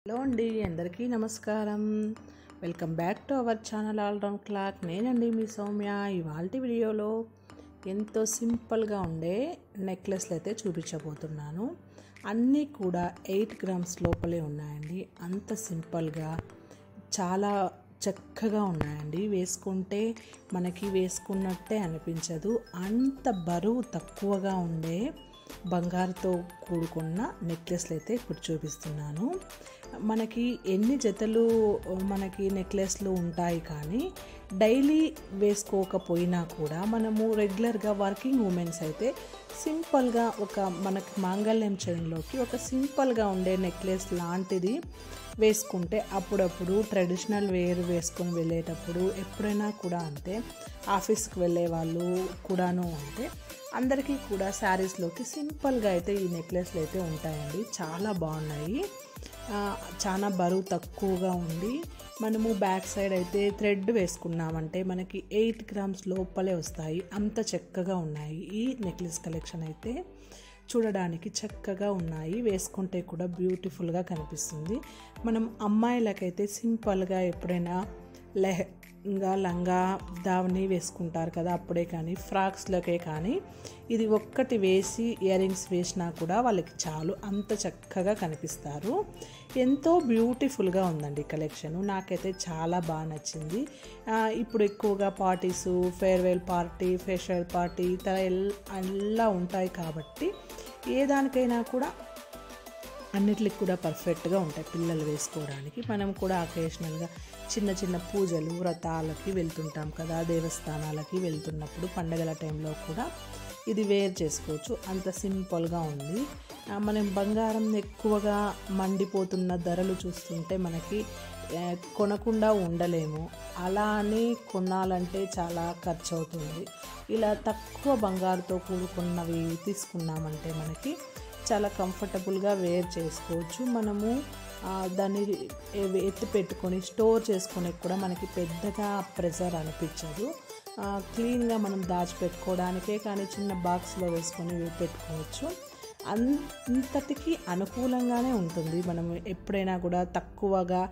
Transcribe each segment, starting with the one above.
Hello అండి, అందరికీ నమస్కారం. Welcome back to our channel all round clock. నేనండి మీ సౌమ్య. ఇవాల్టి వీడియోలో ఎంతో సింపుల్గా ఉండే నెక్లెస్లు అయితే చూపించబోతున్నాను. అన్నీ కూడా 8 గ్రామ్స్ లోపలే ఉన్నాయండి. అంత సింపుల్గా చాలా చక్కగా ఉన్నాయండి. వేసుకుంటే మనకి వేసుకున్నట్టే అనిపించదు. అంత బరువు తక్కువగా ఉండే బంగారుతో కూడుకున్న నెక్లెస్లు అయితే ఇప్పుడు చూపిస్తున్నాను. మనకి ఎన్ని జతలు మనకి నెక్లెస్లు ఉంటాయి, కానీ డైలీ వేసుకోకపోయినా కూడా మనము రెగ్యులర్గా వర్కింగ్ ఉమెన్స్ అయితే సింపుల్గా మనకి మాంగళ్యం చైన్లోకి ఒక సింపుల్గా ఉండే నెక్లెస్ లాంటిది వేసుకుంటే అప్పుడప్పుడు ట్రెడిషనల్ వేర్ వేసుకొని వెళ్ళేటప్పుడు ఎప్పుడైనా కూడా అంతే, ఆఫీస్కి వెళ్ళే వాళ్ళు కూడాను అంటే అందరికీ కూడా శారీస్లోకి సింపుల్గా అయితే ఈ నెక్లెస్లు అయితే ఉంటాయండి. చాలా బాగున్నాయి. చాలా బరువు తక్కువగా ఉంది. మనము బ్యాక్ సైడ్ అయితే థ్రెడ్ వేసుకున్నామంటే మనకి 8 గ్రామ్స్ లోపలే వస్తాయి. అంత చక్కగా ఉన్నాయి. ఈ నెక్లెస్ కలెక్షన్ అయితే చూడడానికి చక్కగా ఉన్నాయి. వేసుకుంటే కూడా బ్యూటిఫుల్గా కనిపిస్తుంది. మనం అమ్మాయిలకైతే సింపుల్గా ఎప్పుడైనా లంగా దావని వేసుకుంటారు కదా, అప్పుడే కానీ ఫ్రాక్స్లోకే కానీ ఇది ఒక్కటి వేసి ఇయర్ రింగ్స్ వేసినా కూడా వాళ్ళకి చాలు, అంత చక్కగా కనిపిస్తారు. ఎంతో బ్యూటిఫుల్గా ఉందండి కలెక్షన్. నాకైతే చాలా బాగా నచ్చింది. ఇప్పుడు ఎక్కువగా parties, farewell party, fresher party ఇలా ఉంటాయి కాబట్టి ఏ దానికైనా కూడా అన్నిటికి కూడా పర్ఫెక్ట్గా ఉంటాయి పిల్లలు వేసుకోవడానికి. మనం కూడా అకేషనల్గా చిన్న చిన్న పూజలు, వ్రతాలకి వెళ్తుంటాం కదా, దేవస్థానాలకి వెళ్తున్నప్పుడు పండగల టైంలో కూడా ఇది వేర్ చేసుకోవచ్చు. అంత సింపుల్గా ఉంది. మనం బంగారం ఎక్కువగా మండిపోతున్న ధరలు చూస్తుంటే మనకి కొనకుండా ఉండలేము. అలా అని కొనాలంటే చాలా ఖర్చు అవుతుంది. ఇలా తక్కువ బంగారుతో కూడుకున్నవి తీసుకున్నామంటే మనకి చాలా కంఫర్టబుల్గా వేర్ చేసుకోవచ్చు. మనము దాన్ని ఎత్తి పెట్టుకొని స్టోర్ చేసుకొని కూడా మనకి పెద్దగా ప్రెషర్ అనిపించదు. క్లీన్గా మనం దాచిపెట్టుకోవడానికే కానీ చిన్న బాక్స్లో వేసుకొని పెట్టుకోవచ్చు. అంతటికి అనుకూలంగానే ఉంటుంది. మనం ఎప్పుడైనా కూడా తక్కువగా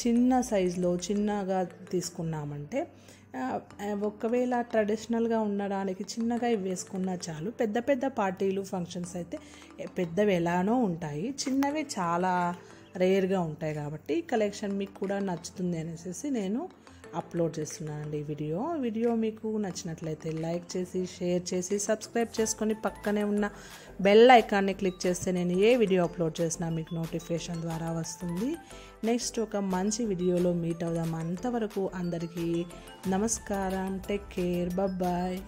చిన్న సైజులో చిన్నగా తీసుకున్నామంటే ఒకవేళ ట్రెడిషనల్గా ఉండడానికి చిన్నగా వేసుకున్నా చాలు. పెద్ద పెద్ద పార్టీలు, ఫంక్షన్స్ అయితే పెద్దవి ఎలానో ఉంటాయి, చిన్నవి చాలా రేర్గా ఉంటాయి. కాబట్టి కలెక్షన్ మీకు కూడా నచ్చుతుంది అనేసి నేను అప్లోడ్ చేస్తున్నానండి వీడియో మీకు నచ్చినట్లయితే లైక్ చేసి, షేర్ చేసి, సబ్స్క్రైబ్ చేసుకొని పక్కనే ఉన్న బెల్ ఐకాన్ని క్లిక్ చేస్తే నేను ఏ వీడియో అప్లోడ్ చేసినా మీకు నోటిఫికేషన్ ద్వారా వస్తుంది. నెక్స్ట్ ఒక మంచి వీడియోలో మీట్ అవుదాం. అంతవరకు అందరికీ నమస్కారం. Take care. బాయ్.